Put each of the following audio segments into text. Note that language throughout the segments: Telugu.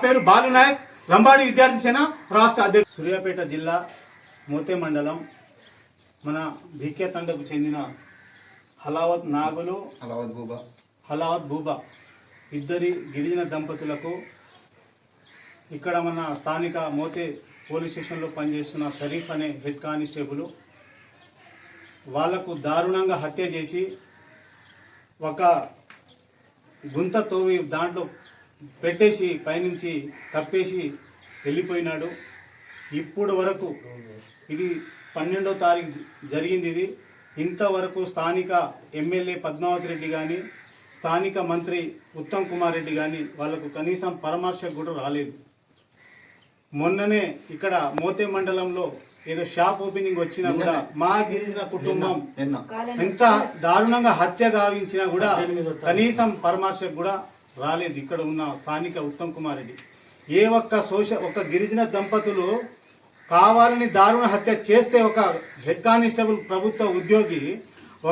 పేరు బాలు నాయక్, లంబాడి విద్యార్థి సేన రాష్ట్ర అధ్యక్షుడు. సూర్యాపేట జిల్లా మోతే మండలం మన భిక్కే తండకు చెందిన హలావత్ నాగులు, హలావత్ బూబా ఇద్దరి గిరిజన దంపతులకు ఇక్కడ మన స్థానిక మోతే పోలీస్ స్టేషన్లో పనిచేస్తున్న షరీఫ్ అనే హెడ్ కానిస్టేబుల్ వాళ్లకు దారుణంగా హత్య చేసి ఒక గుంత తోవి దాంట్లో పెట్టేసి పైనుంచి తప్పేసి వెళ్ళిపోయినాడు. ఇప్పుడు వరకు ఇది 12వ తారీఖు జరిగింది. ఇది ఇంతవరకు స్థానిక ఎమ్మెల్యే పద్మావతి రెడ్డి కానీ స్థానిక మంత్రి ఉత్తమ్ కుమార్ రెడ్డి కానీ వాళ్ళకు కనీసం పరామర్శకు కూడా రాలేదు. మొన్ననే ఇక్కడ మోతే మండలంలో ఏదో షాప్ ఓపెనింగ్ వచ్చినా కూడా మా గిరిజన కుటుంబం ఎంత దారుణంగా హత్య గావించినా కూడా కనీసం పరామర్శకు కూడా రాలేదు ఇక్కడ ఉన్న స్థానిక ఉత్తమ్ కుమార్ రెడ్డి. ఏ ఒక్క గిరిజన దంపతులు కావాలని దారుణ హత్య చేస్తే ఒక హెడ్ కానిస్టేబుల్ ప్రభుత్వ ఉద్యోగి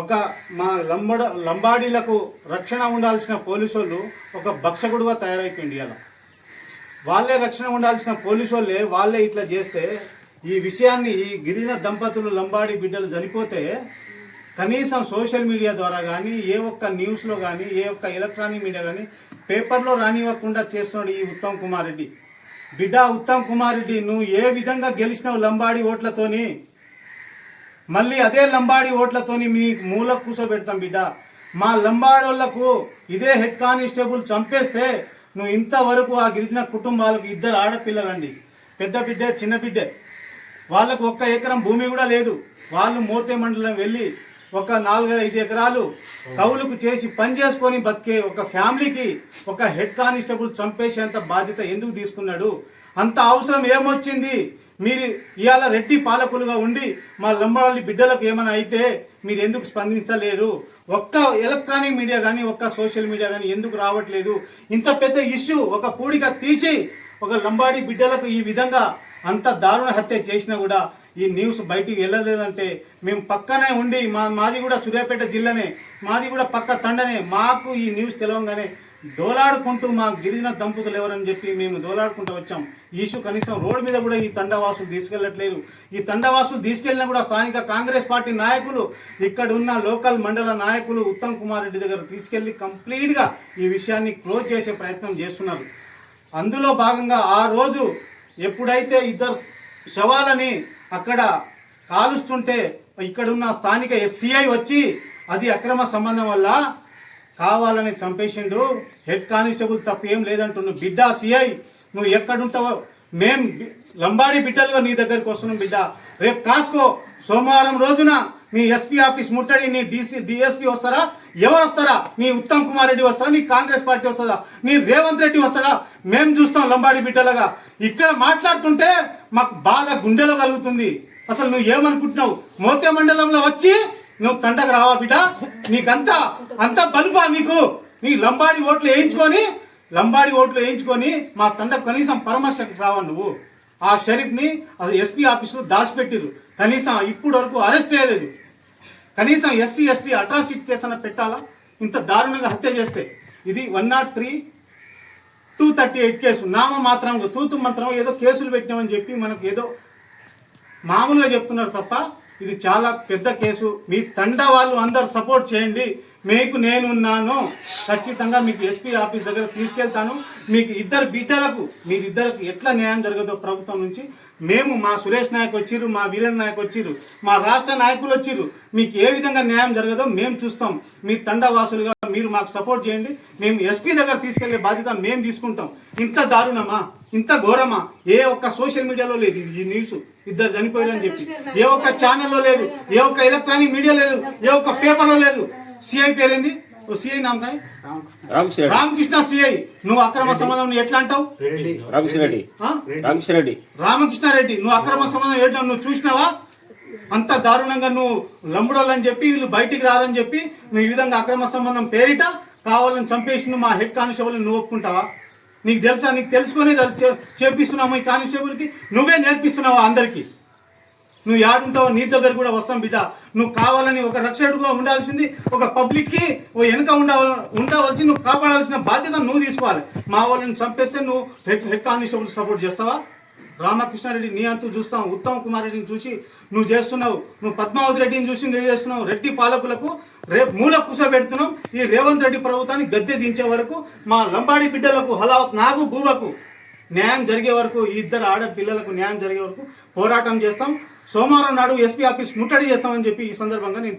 ఒక మా లంబాడీలకు రక్షణ ఉండాల్సిన పోలీసు వాళ్ళు ఒక భక్షకుడుగా తయారైపోయింది. అలా వాళ్ళే రక్షణ ఉండాల్సిన పోలీసు వాళ్ళే ఇట్లా చేస్తే ఈ విషయాన్ని ఈ గిరిజన దంపతులు లంబాడీ బిడ్డలు చనిపోతే కనీసం సోషల్ మీడియా ద్వారా కానీ ఏ ఒక్క న్యూస్లో కానీ ఏ ఒక్క ఎలక్ట్రానిక్ మీడియా కానీ పేపర్లో రానివ్వకుండా చేస్తున్నాడు ఈ ఉత్తమ్ కుమార్ రెడ్డి. బిడ్డ ఉత్తమ్ కుమార్ రెడ్డి, నువ్వు ఏ విధంగా గెలిచినావు లంబాడీ ఓట్లతోని, మళ్ళీ అదే లంబాడీ ఓట్లతోని మీ మూల కూర్చోబెడతాం బిడ్డ. మా లంబాడోళ్లకు ఇదే హెడ్ కానిస్టేబుల్ చంపేస్తే నువ్వు ఇంతవరకు ఆ గిరిజన కుటుంబాలకు 2 ఆడపిల్లలండి, పెద్ద బిడ్డే చిన్న బిడ్డే, వాళ్ళకు 1 ఎకరం భూమి కూడా లేదు. వాళ్ళు మోతే మండలం వెళ్ళి ఒక 4-5 ఎకరాలు కౌలుకు చేసి పని చేసుకొని బతికే ఒక ఫ్యామిలీకి ఒక హెడ్ కానిస్టేబుల్ చంపేసేంత బాధ్యత ఎందుకు తీసుకున్నాడు? అంత అవసరం ఏమొచ్చింది? మీరు ఇవాళ రెడ్డి పాలకులుగా ఉండి మా లంబాడి బిడ్డలకు ఏమైనా అయితే మీరు ఎందుకు స్పందించలేరు? ఒక్క ఎలక్ట్రానిక్ మీడియా కానీ ఒక్క సోషల్ మీడియా కానీ ఎందుకు రావట్లేదు? ఇంత పెద్ద ఇష్యూ ఒక పూడిక తీసి ఒక లంబాడి బిడ్డలకు ఈ విధంగా అంత దారుణ హత్య చేసినా కూడా ఈ న్యూస్ బయటికి వెళ్ళలేదంటే మేము పక్కనే ఉండి మాది కూడా సూర్యాపేట జిల్లానే, మాది కూడా పక్క తండనే, మాకు ఈ న్యూస్ తెలవంగానే దోలాడుకుంటూ మా గిరిజన దంపతులు ఎవరని చెప్పి మేము దోలాడుకుంటూ వచ్చాం. ఇష్యూ కనీసం రోడ్డు మీద కూడా ఈ తండవాసులు తీసుకెళ్ళట్లేదు. ఈ తండవాసులు తీసుకెళ్ళినా కూడా స్థానిక కాంగ్రెస్ పార్టీ నాయకులు, ఇక్కడ ఉన్న లోకల్ మండల నాయకులు ఉత్తమ్ కుమార్ రెడ్డి దగ్గర తీసుకెళ్లి కంప్లీట్గా ఈ విషయాన్ని క్లోజ్ చేసే ప్రయత్నం చేస్తున్నారు. అందులో భాగంగా ఆ రోజు ఎప్పుడైతే 2 శవాలని అక్కడ కాలుస్తుంటే ఇక్కడున్న స్థానిక ఎస్సీఐ వచ్చి అది అక్రమ సంబంధం వల్ల కావాలని చంపేసిండు, హెడ్ కానిస్టేబుల్ తప్పు ఏం లేదంటున్నావు. బిడ్డ సిఐ నువ్వు ఎక్కడుంటావో మేం లంబాడి బిడ్డలుగా నీ దగ్గరికి వస్తున్నాం బిడ్డ. రేపు కాసుకో, సోమవారం రోజున నీ ఎస్పీ ఆఫీస్ ముట్టడి, నీ డిఎస్పీ వస్తారా? ఎవరు వస్తారా? నీ ఉత్తమ్ కుమార్ రెడ్డి వస్తారా? నీ కాంగ్రెస్ పార్టీ వస్తుందా? నీ రేవంత్ రెడ్డి వస్తాడా? మేము చూస్తాం లంబాడి బిడ్డలుగా. ఇక్కడ మాట్లాడుతుంటే మాకు బాధ గుండెలో కలుగుతుంది. అసలు నువ్వు ఏమనుకుంటున్నావు? మోతే మండలంలో వచ్చి నువ్వు తండకు రావా బిడ్డ? అంత బలుపా నీకు? నీ లంబాడి ఓట్లు వేయించుకొని మా తండకు కనీసం పరామర్శకు రావా నువ్వు? ఆ షరీఫ్ని ఎస్పీ ఆఫీసులో దాచిపెట్టిరు, కనీసం ఇప్పుడు వరకు అరెస్ట్ చేయలేదు. కనీసం SC ST అట్రాసిటీ కేసు అన్న పెట్టాలా? ఇంత దారుణంగా హత్య చేస్తే ఇది 103, 238 కేసు నామ మాత్రం తూతు మంత్రం ఏదో కేసులు పెట్టినామని చెప్పి మనకు ఏదో మామూలుగా చెప్తున్నారు తప్ప ఇది చాలా పెద్ద కేసు. మీ తండ వాళ్ళు అందరు సపోర్ట్ చేయండి, మీకు నేనున్నాను, ఖచ్చితంగా మీకు ఎస్పీ ఆఫీస్ దగ్గర తీసుకెళ్తాను. మీకు 2 బిడ్డలకు మీరిద్దరికి ఎట్లా న్యాయం జరగదో ప్రభుత్వం నుంచి మేము, మా సురేష్ నాయక్ వచ్చిర్రు, మా వీరేన్ నాయక్ వచ్చిర్రు, మా రాష్ట్ర నాయకులు వచ్చిర్రు, మీకు ఏ విధంగా న్యాయం జరగదో మేము చూస్తాం. మీ తండవాసులుగా మీరు మాకు సపోర్ట్ చేయండి, మేము ఎస్పీ దగ్గర తీసుకెళ్లే బాధ్యత మేము తీసుకుంటాం. ఇంత దారుణమా, ఇంత ఘోరమా? ఏ ఒక్క సోషల్ మీడియాలో లేదు ఈ న్యూస్ 2 చనిపోయారని చెప్పి, ఏ ఒక్క ఛానల్లో లేదు, ఏ ఒక్క ఎలక్ట్రానిక్ మీడియా లేదు, ఏ ఒక్క పేపర్లో లేదు. సిఐ పేరేంది? సిఐ నామ రామకృష్ణ సిఐ. నువ్వు అక్రమ సంబంధం ఎట్లా అంటావు? రామకృష్ణారెడ్డి నువ్వు అక్రమ సంబంధం ఎట్లా నువ్వు చూసినావా? అంత దారుణంగా నువ్వు లంబడోళ్ళని చెప్పి వీళ్ళు బయటికి రారని చెప్పి నువ్వు ఈ విధంగా అక్రమ సంబంధం పేరిట కావాలని చంపేసి నువ్వు మా హెడ్ కానిస్టేబుల్ నువ్వు ఒప్పుకుంటావా? నీకు తెలుసా? నీకు తెలుసుకొని చేపిస్తున్నావు ఈ కానిస్టేబుల్కి? నువ్వే నేర్పిస్తున్నావా అందరికీ? నువ్వు యాడుంటావో నీ దగ్గర కూడా వస్తాం బిడ్డ. నువ్వు కావాలని ఒక రక్షకుడుగా ఉండాల్సింది, ఒక పబ్లిక్కి వెనుక ఉండవలసి నువ్వు కాపాడాల్సిన బాధ్యత నువ్వు తీసుకోవాలి. మా వాళ్ళని చంపేస్తే నువ్వు హెడ్ కానిస్టేబుల్ సపోర్ట్ చేస్తావా? రామకృష్ణారెడ్డి నీ అంతు చూస్తాం, ఉత్తమ్ కుమార్ రెడ్డిని చూసి నువ్వు చేస్తున్నావు, నువ్వు పద్మావతి రెడ్డిని చూసి నువ్వు చేస్తున్నావు. రెడ్డి పాలకులకు రేపు మూల కూసబెడుతున్నాం. ఈ రేవంత్ రెడ్డి ప్రభుత్వాన్ని గద్దె దించే వరకు, మా లంబాడి బిడ్డలకు హలావత్ నాగు బూబకు న్యాయం జరిగే వరకు, ఈ ఇద్దరు ఆడపిల్లలకు న్యాయం జరిగే వరకు పోరాటం చేస్తాం. సోమవారం నాడు ఎస్పీ ఆఫీస్ ముట్టడి చేస్తామని చెప్పి ఈ సందర్భంగా నేను